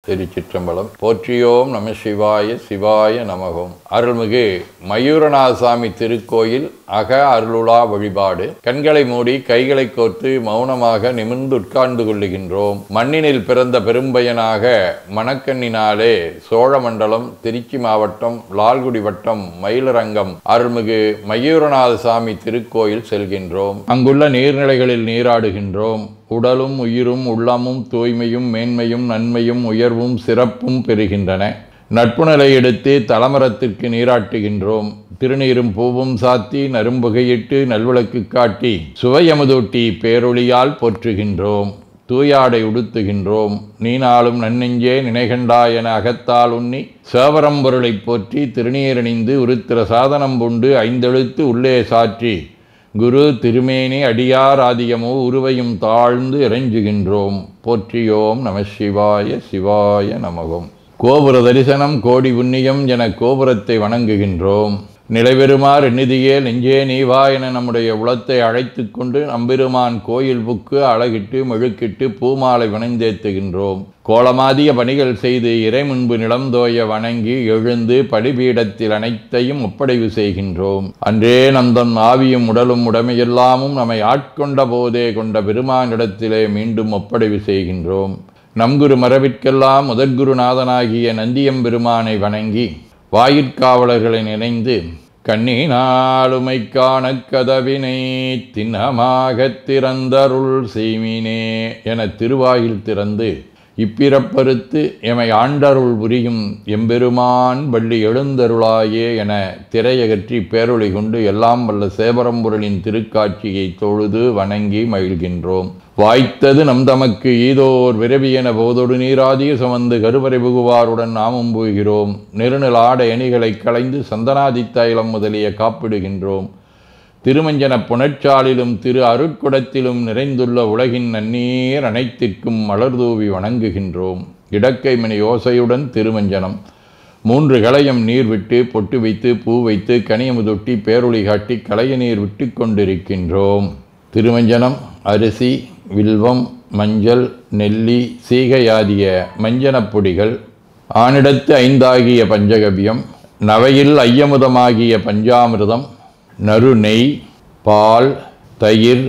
திருச்சிற்றம்பலம். போற்றியோம் நம சிவாய சிவாய நமகோம். அருள்மிகு மயூரநாதசாமி திருக்கோயில் அக அருளுலா வழிபாடு. கண்களை மூடி கைகளை கோர்த்து மௌனமாக நிமிர்ந்து உட்கார்ந்து கொள்ளுகின்றோம். மண்ணினில் பிறந்த பெரும்பயனாக மணக்கண்ணினாலே சோழமண்டலம், திருச்சி மாவட்டம், லால்குடி வட்டம், மயிலரங்கம் அருள்மிகு மயூரநாதசாமி திருக்கோயில் செல்கின்றோம். அங்குள்ள நீர்நிலைகளில் நீராடுகின்றோம். உடலும் உயிரும் உள்ளமும் தூய்மையும் மேன்மையும் நன்மையும் உயர்வும் சிறப்பும் பெறுகின்றன. நட்புநிலை எடுத்து தலமரத்திற்கு நீராட்டுகின்றோம். திருநீரும் பூவும் சாத்தி நரும்புகையிட்டு நல்விளக்கு காட்டி சுவையமுதூட்டி பேரொளியால் போற்றுகின்றோம். தூயாடை உடுத்துகின்றோம். நீனாலும் நன்னெஞ்சே நினைகண்டா என அகத்தால் உண்ணி சேவரம்பொருளை போற்றி திருநீரணிந்து உருத்திர சாதனம் பூண்டு ஐந்தெழுத்து உள்ளே சாற்றி குரு திருமேனி அடியார் ஆதியமோ உருவையும் தாழ்ந்து இறைஞ்சுகின்றோம். போற்றியோம் நம சிவாய சிவாய நமகோம். கோபுர தரிசனம் கோடி புண்ணியம் என கோபுரத்தை வணங்குகின்றோம். நிலைபெறுமாறு நிதியே நெஞ்சே நீவா என நம்முடைய உளத்தை அழைத்து கொண்டு நம்பெருமான் கோயில் புக்கு அழகிட்டு மெழுக்கிட்டு பூமாலை வணந்தேத்துகின்றோம். கோலமாதிய பணிகள் செய்து இறை முன்பு நிலந்தோய வணங்கி எழுந்து படிபீடத்தில் அனைத்தையும் ஒப்படைவு செய்கின்றோம். அன்றே நந்தன் ஆவியும் உடலும் உடமையெல்லாமும் நம்மை ஆட்கொண்ட போதே கொண்ட பெருமானிடத்திலே மீண்டும் ஒப்படைவு செய்கின்றோம். நம்குரு மரபிற்கெல்லாம் முதற்குருநாதனாகிய நந்தியம்பெருமானை வணங்கி வாயிற்காவலர்களை நினைந்து கண்ணினாலுமை காண கதவினை திண்ணமாகத் திறந்தருள் செய்மினே என திருவாயில் திறந்து இப்பிறப்பறுத்து எமை ஆண்டருள் புரியும் எம்பெருமான் வள்ளி எழுந்தருளாயே என திரையகற்றி பேரொளி கொண்டு எல்லாம் வல்ல சேவரம்பொருளின் திருக்காட்சியை தொழுது வணங்கி மகிழ்கின்றோம். வாய்த்தது நம் தமக்கு ஈதோர் விரவியென போதொடு நீராதிய சுமந்து கருவறை புகுவாருடன் நாமும் போகிறோம். நெருநல் ஆடை அணிகளை களைந்து சந்தனாதி தைலம் முதலிய காப்பிடுகின்றோம். திருமஞ்சன புனற்சாலிலும் திரு அருட்குடத்திலும் நிறைந்துள்ள உலகின் நன்னீர் அனைத்திற்கும் மலர்தூவி வணங்குகின்றோம். இடக்கைமணி ஓசையுடன் திருமஞ்சனம் 3 களையம் நீர் விட்டு பொட்டு வைத்து பூ வைத்து கனியமுதொட்டி பேரொளி காட்டி களைய நீர் விட்டு கொண்டிருக்கின்றோம். திருமஞ்சனம் அரிசி, வில்வம், மஞ்சள், நெல்லி, சீகையாதிய மஞ்சனப் பொடிகள், ஆனிடத்து 5 ஆகிய பஞ்சகவ்யம், நவையில் ஐயமுதமாகிய பஞ்சாமிர்தம், நறு நெய், பால், தயிர்,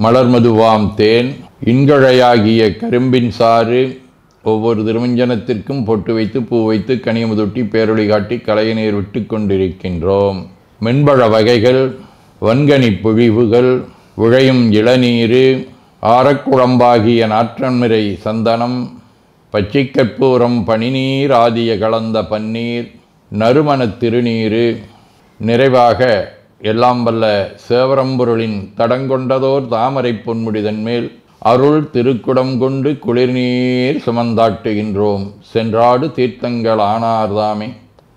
மலர்மதுவாம் தேன், இன்கழையாகிய கரும்பின் சாறு, ஒவ்வொரு திருமஞ்சனத்திற்கும் பொட்டு வைத்து பூ வைத்து கனியமுதொட்டி பேரொளி காட்டி களைய நீர் விட்டு கொண்டிருக்கின்றோம். மென்பழ வகைகள், வன்கனி பொழிவுகள், உழையும் இளநீரு, ஆரக்குழம்பாகிய நாற்றன்மிரை சந்தனம், பச்சைக்கற்பூரம், பனிநீர் ஆதிய கலந்த பன்னீர், நறுமணத் திருநீரு, நிறைவாக எல்லாம் வல்ல சேவரம்பொருளின் தடங்கொண்டதோர் தாமரை பொன்முடிதன் மேல் அருள் திருக்குடம் கொண்டு குளிர்நீர் சுமந்தாட்டுகின்றோம். சென்றாடு தீர்த்தங்கள் ஆனார்தாமே.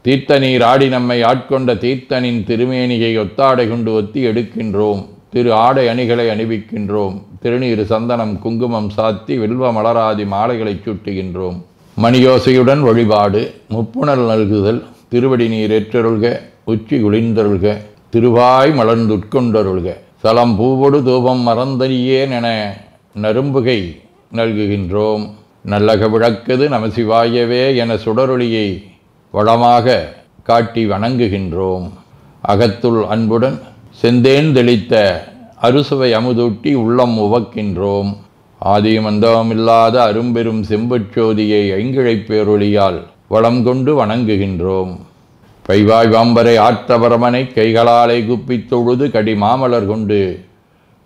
தீர்த்த நீர் ஆடி நம்மை ஆட்கொண்ட தீர்த்தனின் திருமேனியை ஒத்தாடை கொண்டு ஒத்தி எடுக்கின்றோம். திரு ஆடை அணிகளை அணிவிக்கின்றோம். திருநீர் சந்தனம் குங்குமம் சாத்தி வில்வ மலராதி மாலைகளை சூட்டுகின்றோம். மணியோசையுடன் வழிபாடு. முப்புணல் நல்குதல். திருவடி நீர் ஏற்றருள்க. உச்சி குளிர்ந்தருள்க. திருவாய் மலர்ந்துட்கொண்டருள்க. சலம் பூவொடு தூபம் மறந்தறியேன் என நரும்புகை நல்குகின்றோம். நல்லக விளக்குது நமசிவாயவே என சுடரொளியை வளமாக காட்டி வணங்குகின்றோம். அகத்துள் அன்புடன் செந்தேன் தெளித்த அறுசுவை அமுதூட்டி உள்ளம் உவக்கின்றோம். ஆதியும் அந்தமில்லாத அரும்பெரும் செம்பச்சோதியை ஐங்கிழைப் பேரொளியால் வளம் கொண்டு வணங்குகின்றோம். பைவாய் வாம்பரை ஆற்றபரமனை கைகளாலை குப்பித் தொழுது கடி மாமலர் கொண்டு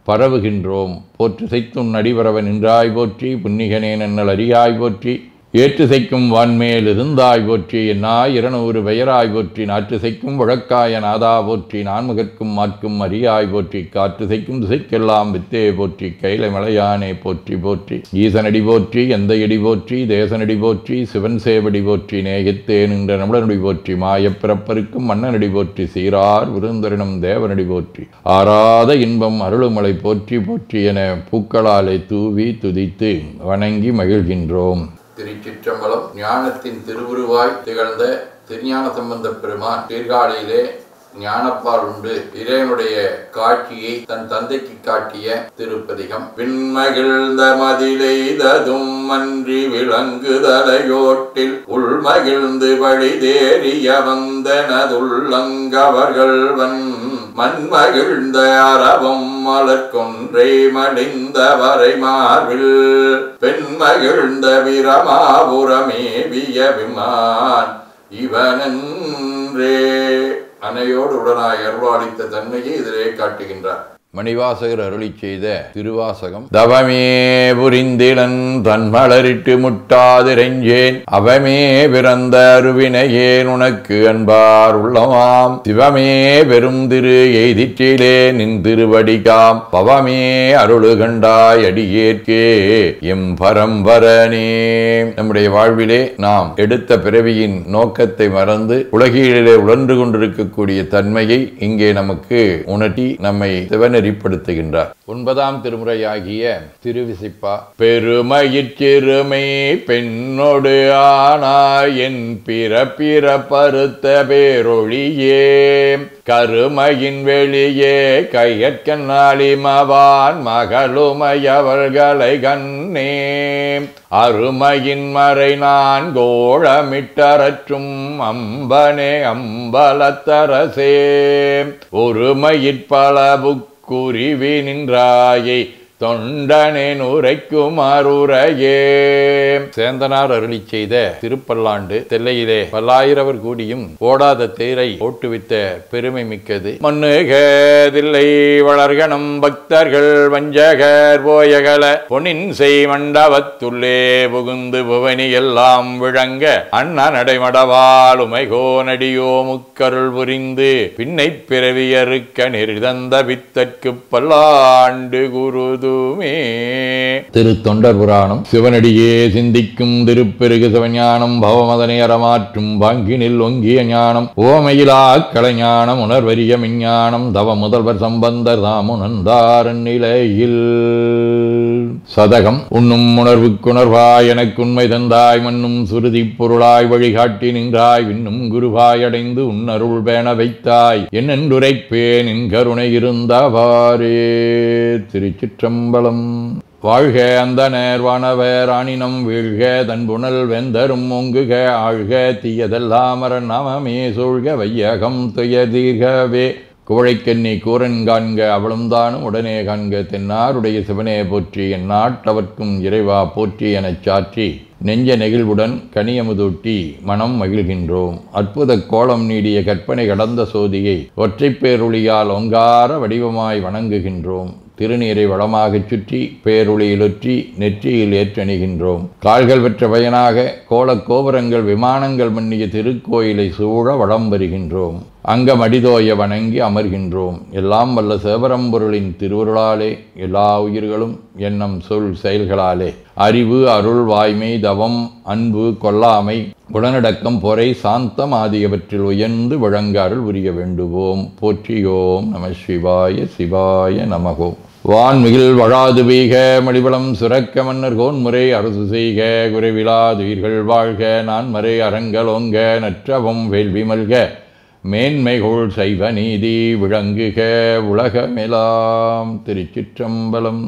பரவுகின்றோம். போற்று செய்துன் அடிபரவ நின்றாய் போற்றி. புன்னிகனே நன்னல் அறியாய் போற்றி. ஏற்று செய்க்கும் வான்மேல் இருந்தாய் போற்றி. என்னாய் 200 பெயராய் போற்றி. நாற்று செய்க்கும் வழக்காய நாதா போற்றி. நான்முகற்கும் மாற்கும் அறியாய் போற்றி. காற்று செய்க்கும் திசைக்கெல்லாம் வித்தே போற்றி. கைலை மலையானே போற்றி போற்றி. ஈசனடி போற்றி. எந்த எடி போற்றி. தேசனடி போற்றி. சிவன் சேவடி போற்றி. நேயத்தே நின்ற நம்மளனடி போற்றி. மாயப்பிறப்பருக்கும் மன்னனடி போற்றி. சீரார் விருந்தரினம் தேவனடி போற்றி. ஆராத இன்பம் அருளுமலை போற்றி போற்றி என பூக்களாலை தூவி துதித்து வணங்கி மகிழ்கின்றோம். திருச்சிற்றம்பலம். ஞானத்தின் திருவுருவாய் திகழ்ந்த திருஞான சம்பந்த பெருமான் சீர்காழியிலே ஞானப்பால் உண்டு இறைவனுடைய காட்சியை தன் தந்தைக்கு காட்டிய திருப்பதிகம். பின்மகிழ்ந்த மதிலெய்ததும் அன்றி விளங்குதலையோட்டில் உள்மகிழ்ந்து வழிதேறிய வந்தனதுள்ளங்கவர்கள்வன் மண்மகிழ்ந்த அரவம் மலர்கொன்றை மடிந்தவரை மார்பில் பெண்மகிழ்ந்த பிரமாபுரமேவிய விமான் இவனன்றே. அன்னையோடு உடனாய் அருளாளித்த தன்மையை இதிலே காட்டுகின்றார். மணிவாசகர் அருளி செய்த திருவாசகம். தவமே புரிந்திலன் தன்மலரிட்டு முட்டாதிரைஞ்சேன் அவமே பிறந்த அருவினையேன் உனக்கு அன்பார் உள்ளமாம் சிவமே பெரும் திரு எய்திற்றிலே நின் திருவடிகாம் பவமே அருளு கண்டாய் அடியேற்கே எம் பரம்பரனே. நம்முடைய வாழ்விலே நாம் எடுத்த பிறவியின் நோக்கத்தை மறந்து உலகிலே உழன்று கொண்டிருக்கக்கூடிய தன்மையை இங்கே நமக்கு உணர்த்தி நம்மை சிவன நெறிப்படுத்துகின்றார். 9ஆம் திருமுறையாகிய திருவிசிப்பா. பெருமையிற்றிருமை பெண்ணொடு ஆனாய் என் பிற பருத்த பேரொழியே கருமையின் வெளியே கையற்கண்ணாளிமவான் மகளுமையவர்களை கண்ணே அருமையின் மறை நான் கோளமிட்டரற்றும் அம்பனே அம்பலத்தரசே ஒருமையிற்பளபுக் குறிவி நின்றாயை தொண்டனேன் உரைக்கும் அருரையே. சேந்தனார் அருளி செய்த திருப்பல்லாண்டு. தெல்லையிலே பல்லாயிரவர் கூடியும் ஓடாத தேரை ஓட்டுவித்த பெருமை மிக்கது. மண்ணுகதில்லை வளர்கணம் பக்தர்கள் வஞ்சகர் போயகல பொன்னின் செய் மண்டபத்துள்ளே புகுந்து புவனி எல்லாம் விளங்க அண்ணா நடைமடவால் உமைகோ நடியோ முக்கருள் புரிந்து பின்னை பிறவியறுக்க நெறிதந்த வித்தற்கு பல்லாண்டு குருது. திரு தொண்டர் புராணம். சிவனடியே சிந்திக்கும் திருப்பெருகு சிவஞானம் பவமதனை அறமாற்றும் பாங்கினில் ஒங்கிய ஞானம் ஓமையிலா கலைஞானம் உணர்வரிய விஞ்ஞானம் தவ முதல்வர் சம்பந்தர் தாமுணர்ந்தார் நிலையில். சதகம். உண்ணும் உணர்வுக்குணர்வாய் எனக்கு உண்மை தந்தாய் மண்ணும் சுருதி பொருளாய் வழிகாட்டி நின்றாய் விண்ணும் குருவாய் அடைந்து உன்னருள் பேண வைத்தாய் என்னென்றுரைப்பேன் என் கருணை இருந்தவாறே. திருச்சிற்றம்பலம். வாழ்க அந்த நேர்வானவர் ஆணினம் வீழ்க தன்புணல் வெந்தரும் ஒங்குக ஆழ்க தீயதெல்லாம் நாமமே சூழ்க வையகம் துயதீர்கவே குவழைக்கண்ணி கூரன் காண்க அவளும் தானும் உடனே காண்க தென்னாருடைய சிவனே போற்றி என் நாட்டவர்க்கும் இறைவா போற்றி எனச் சாற்றி நெஞ்ச நெகிழ்வுடன் கனியமுதூட்டி மனம் மகிழ்கின்றோம். அற்புத கோலம் நீடிய கற்பனை கடந்த சோதியை ஒற்றைப் பேருளியால் ஒங்கார வடிவமாய் வணங்குகின்றோம். திருநீரை வளமாகச் சுற்றி பேருளியிலொற்றி நெற்றியில் ஏற்றணிகின்றோம். கால்கள் பெற்ற பயனாக கோலக் கோபுரங்கள் விமானங்கள் மன்னிய திருக்கோயிலை சூழ வளம் வருகின்றோம். அங்கமடிதோய வணங்கி அமர்கின்றோம். எல்லாம் வல்ல சிவபரம்பொருளின் திருவருளாலே எல்லா உயிர்களும் எண்ணம் சொல் செயல்களாலே அறிவு அருள் வாய்மை தவம் அன்பு கொல்லாமை குணநடக்கம் பொறை சாந்தம் ஆகியவற்றில் உயர்ந்து வழங்க அருள் புரிய வேண்டுவோம். போற்றியோம் நம சிவாய சிவாய நமகோம். வான்மிகில் வழாது வீக மடிவளம் சுரக்க மன்னர் கோன்முறை அரசு செய்க குறைவிலாதுயிர்கள் வாழ்க நான்மறை அறங்கலோங்க நற்றவம் வேள்வி மல்க மேன்மைகோள் சைவ நீதி விளங்குக உலகமெலாம். திருச்சிற்றம்பலம்.